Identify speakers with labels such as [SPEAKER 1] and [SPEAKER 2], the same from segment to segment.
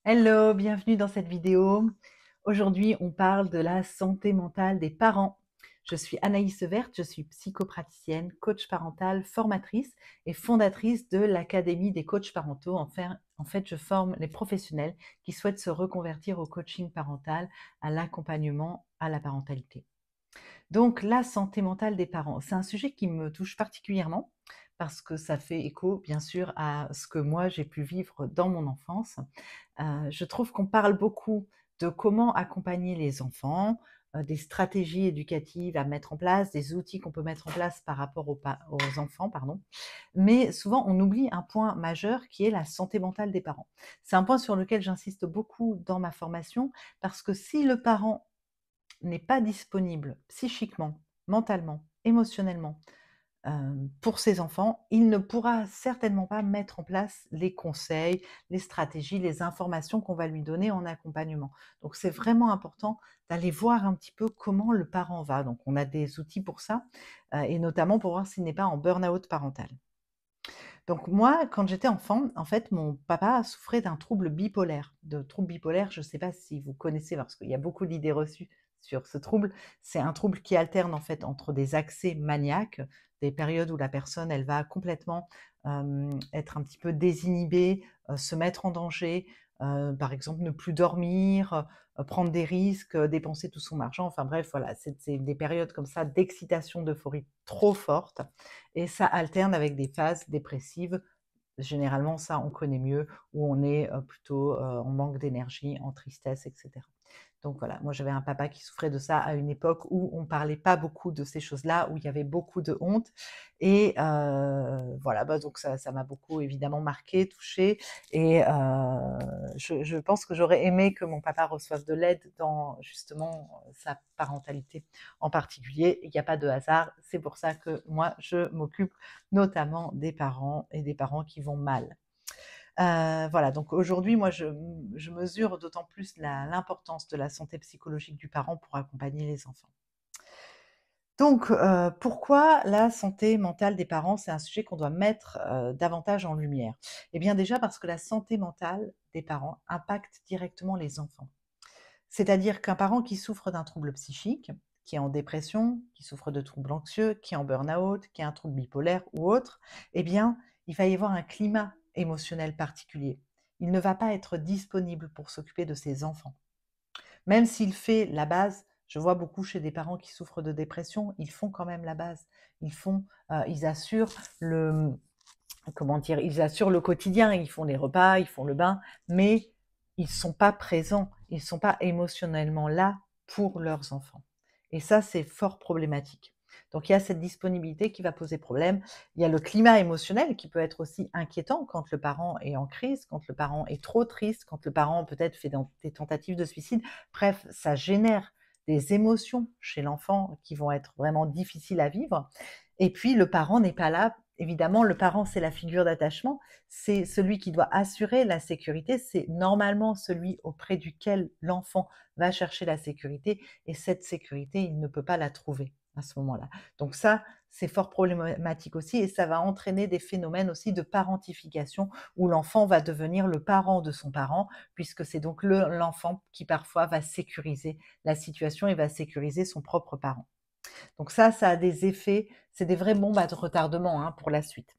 [SPEAKER 1] Hello, bienvenue dans cette vidéo. Aujourd'hui, on parle de la santé mentale des parents. Je suis Anaïs Verte, je suis psychopraticienne, coach parental, formatrice et fondatrice de l'Académie des coachs parentaux. En fait, je forme les professionnels qui souhaitent se reconvertir au coaching parental, à l'accompagnement à la parentalité. Donc, la santé mentale des parents, c'est un sujet qui me touche particulièrement parce que ça fait écho, bien sûr, à ce que moi j'ai pu vivre dans mon enfance. Je trouve qu'on parle beaucoup de comment accompagner les enfants, des stratégies éducatives à mettre en place, des outils qu'on peut mettre en place par rapport aux enfants, pardon. Mais souvent, on oublie un point majeur qui est la santé mentale des parents. C'est un point sur lequel j'insiste beaucoup dans ma formation parce que si le parent n'est pas disponible psychiquement, mentalement, émotionnellement, pour ses enfants, il ne pourra certainement pas mettre en place les conseils, les stratégies, les informations qu'on va lui donner en accompagnement. Donc c'est vraiment important d'aller voir un petit peu comment le parent va. Donc on a des outils pour ça, et notamment pour voir s'il n'est pas en burn-out parental. Donc moi, quand j'étais enfant, en fait, mon papa souffrait d'un trouble bipolaire. De trouble bipolaire, je ne sais pas si vous connaissez, parce qu'il y a beaucoup d'idées reçues sur ce trouble. C'est un trouble qui alterne en fait entre des accès maniaques, des périodes où la personne, elle va complètement être un petit peu désinhibée, se mettre en danger, par exemple ne plus dormir, prendre des risques, dépenser tout son argent. Enfin bref, voilà, c'est des périodes comme ça d'excitation, d'euphorie trop forte. Et ça alterne avec des phases dépressives. Généralement, ça, on connaît mieux, où on est plutôt en manque d'énergie, en tristesse, etc. Donc voilà, moi j'avais un papa qui souffrait de ça à une époque où on ne parlait pas beaucoup de ces choses-là, où il y avait beaucoup de honte. Et voilà, bah, donc ça m'a beaucoup évidemment marqué, touchée. Et je pense que j'aurais aimé que mon papa reçoive de l'aide dans justement sa parentalité en particulier. Il n'y a pas de hasard, c'est pour ça que moi je m'occupe notamment des parents et des parents qui vont mal. Voilà, donc aujourd'hui, moi, je mesure d'autant plus l'importance de la santé psychologique du parent pour accompagner les enfants. Donc, pourquoi la santé mentale des parents, c'est un sujet qu'on doit mettre davantage en lumière? Eh bien, déjà parce que la santé mentale des parents impacte directement les enfants. C'est-à-dire qu'un parent qui souffre d'un trouble psychique, qui est en dépression, qui souffre de troubles anxieux, qui est en burn-out, qui a un trouble bipolaire ou autre, eh bien, il va y avoir un climat émotionnel particulier. Il ne va pas être disponible pour s'occuper de ses enfants. Même s'il fait la base, je vois beaucoup chez des parents qui souffrent de dépression, ils font quand même la base. Ils assurent le, comment dire, ils assurent le quotidien, ils font les repas, ils font le bain, mais ils ne sont pas présents, ils ne sont pas émotionnellement là pour leurs enfants. Et ça, c'est fort problématique. Donc il y a cette disponibilité qui va poser problème. Il y a le climat émotionnel qui peut être aussi inquiétant quand le parent est en crise, quand le parent est trop triste, quand le parent peut-être fait des tentatives de suicide. Bref, ça génère des émotions chez l'enfant qui vont être vraiment difficiles à vivre. Et puis le parent n'est pas là. Évidemment, le parent, c'est la figure d'attachement, c'est celui qui doit assurer la sécurité, c'est normalement celui auprès duquel l'enfant va chercher la sécurité, et cette sécurité, il ne peut pas la trouver à ce moment-là. Donc ça, c'est fort problématique aussi, et ça va entraîner des phénomènes aussi de parentification, où l'enfant va devenir le parent de son parent, puisque c'est donc l'enfant qui parfois va sécuriser la situation et va sécuriser son propre parent. Donc ça a des effets, c'est des vraies bombes à retardement hein, pour la suite.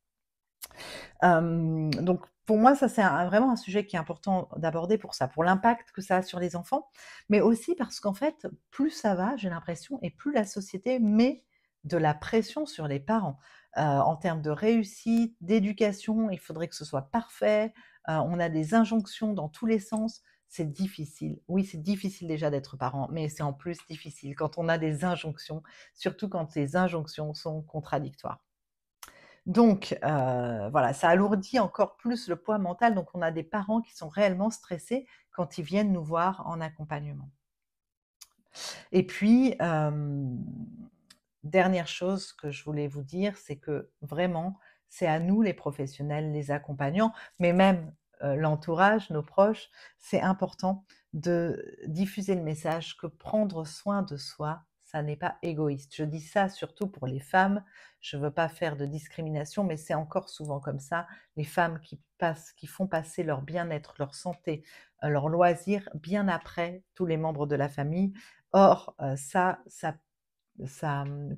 [SPEAKER 1] Donc pour moi, ça c'est vraiment un sujet qui est important d'aborder pour ça, pour l'impact que ça a sur les enfants, mais aussi parce qu'en fait, plus ça va, j'ai l'impression, et plus la société met de la pression sur les parents. En termes de réussite, d'éducation, il faudrait que ce soit parfait, on a des injonctions dans tous les sens, c'est difficile. Oui, c'est difficile déjà d'être parent, mais c'est en plus difficile quand on a des injonctions, surtout quand ces injonctions sont contradictoires. Donc voilà, ça alourdit encore plus le poids mental, donc on a des parents qui sont réellement stressés quand ils viennent nous voir en accompagnement. Et puis, dernière chose que je voulais vous dire, c'est que vraiment, c'est à nous les professionnels, les accompagnants, mais même, l'entourage, nos proches, c'est important de diffuser le message que prendre soin de soi, ça n'est pas égoïste. Je dis ça surtout pour les femmes. Je ne veux pas faire de discrimination, mais c'est encore souvent comme ça. Les femmes qui font passer leur bien-être, leur santé, leur loisir bien après tous les membres de la famille. Or, ça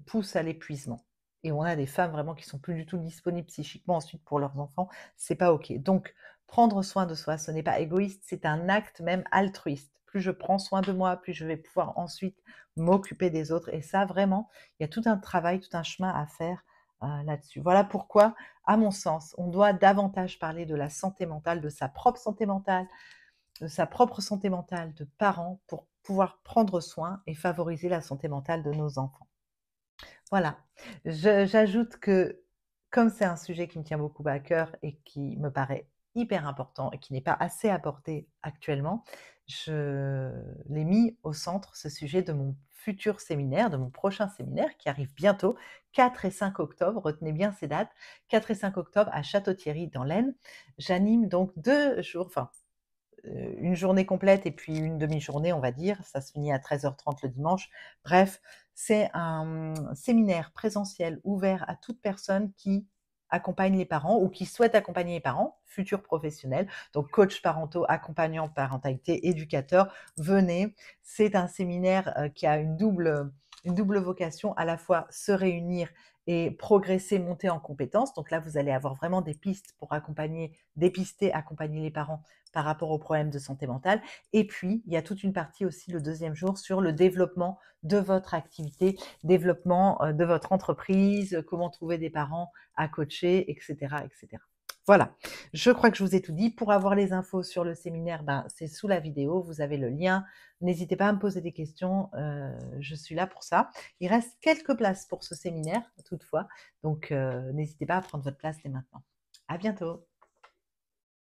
[SPEAKER 1] pousse à l'épuisement. Et on a des femmes vraiment qui sont plus du tout disponibles psychiquement ensuite pour leurs enfants, c'est pas OK. Donc prendre soin de soi, ce n'est pas égoïste, c'est un acte même altruiste. Plus je prends soin de moi, plus je vais pouvoir ensuite m'occuper des autres et ça vraiment, il y a tout un travail, tout un chemin à faire, là-dessus. Voilà pourquoi, à mon sens, on doit davantage parler de la santé mentale, de sa propre santé mentale de parents pour pouvoir prendre soin et favoriser la santé mentale de nos enfants. Voilà. J'ajoute que comme c'est un sujet qui me tient beaucoup à cœur et qui me paraît hyper important et qui n'est pas assez abordé actuellement, je l'ai mis au centre, ce sujet de mon futur séminaire, de mon prochain séminaire qui arrive bientôt, 4 et 5 octobre, retenez bien ces dates, 4 et 5 octobre à Château-Thierry dans l'Aisne. J'anime donc 2 jours, enfin une journée complète et puis une demi-journée, on va dire. Ça se finit à 13h30 le dimanche. Bref, c'est un séminaire présentiel ouvert à toute personne qui accompagne les parents ou qui souhaite accompagner les parents, futurs professionnels, donc coachs parentaux, accompagnants parentalité, éducateurs, venez. C'est un séminaire qui a une double vocation, à la fois se réunir et progresser, monter en compétences. Donc là, vous allez avoir vraiment des pistes pour accompagner, dépister, accompagner les parents par rapport aux problèmes de santé mentale. Et puis, il y a toute une partie aussi le deuxième jour sur le développement de votre activité, développement de votre entreprise, comment trouver des parents à coacher, etc., etc. Voilà, je crois que je vous ai tout dit. Pour avoir les infos sur le séminaire, ben, c'est sous la vidéo, vous avez le lien. N'hésitez pas à me poser des questions, je suis là pour ça. Il reste quelques places pour ce séminaire, toutefois, donc n'hésitez pas à prendre votre place dès maintenant. À bientôt.